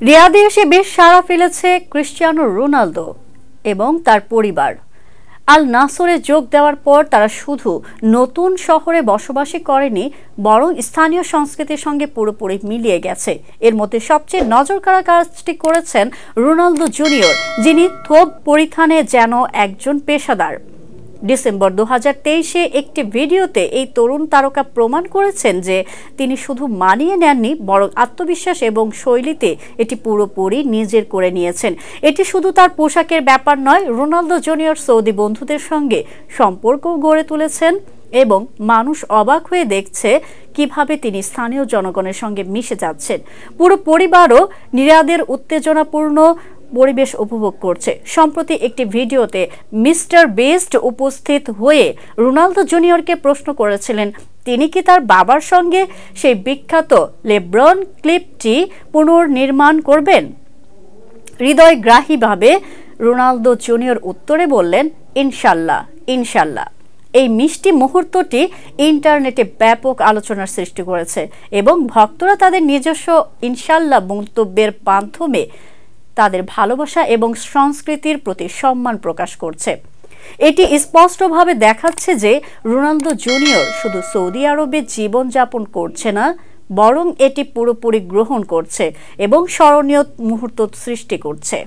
রিয়াদে এসে বেশ সাড়া ফেলেছে ক্রিস্টিয়ানো রোনালদো এবং তার পরিবার। আল নাসরে যোগ দেওয়ার পর তারা শুধু নতুন শহরে বসবাসই করেনি, বরং স্থানীয় সংস্কৃতির সঙ্গে পুরোপুরি মিলিয়ে গেছে। এর মধ্যে সবচেয়ে নজরকাড়া কাজটি করেছেন রোনালদো জুনিয়র, যিনি থোপ পরিধানে যেন একজন পেশাদার। ডিসেম্বর 2023-এ একটি ভিডিওতে এই তরুণ তারকা প্রমাণ করেছেন যে তিনি শুধু মানিয়ে নেননি, বরং আত্মবিশ্বাস এবং শৈলীতে এটি পুরোপুরি নিজের করে নিয়েছেন। এটি শুধু তার পোশাকের ব্যাপার নয়, রোনালদো জুনিয়র সৌদি বন্ধুদের সঙ্গে সম্পর্কও গড়ে তুলেছেন এবং মানুষ অবাক হয়ে দেখছে কিভাবে তিনি স্থানীয় জনগণের সঙ্গে মিশে যাচ্ছেন। পুরো পরিবারও রিয়াদের উত্তেজনাপূর্ণ পরিবেশ উপভোগ করছে। সম্প্রতি একটি ভিডিওতে মিস্টার বেস্ট উপস্থিত হয়ে রোনালদো জুনিয়রকে প্রশ্ন করেছিলেন তিনি কি তার বাবার সঙ্গে সেই বিখ্যাত লেব্রন ক্লিপটি পুনর্নির্মাণ করবেন। হৃদয়গ্রাহীভাবে রোনালদো জুনিয়র উত্তরে বললেন, ইনশাল্লাহ ইনশাল্লাহ। এই মিষ্টি মুহূর্তটি ইন্টারনেটে ব্যাপক আলোচনার সৃষ্টি করেছে এবং ভক্তরা তাদের নিজস্ব ইনশাল্লাহ মন্তব্যের মাধ্যমে তাদের ভালোবাসা এবং সংস্কৃতির প্রতি সম্মান প্রকাশ করছে। এটি স্পষ্টভাবে দেখাচ্ছে যে রোনালদো জুনিয়র শুধু সৌদি আরবে জীবনযাপন করছে না, বরং এটি পুরোপুরি গ্রহণ করছে এবং স্মরণীয় মুহূর্ত সৃষ্টি করছে।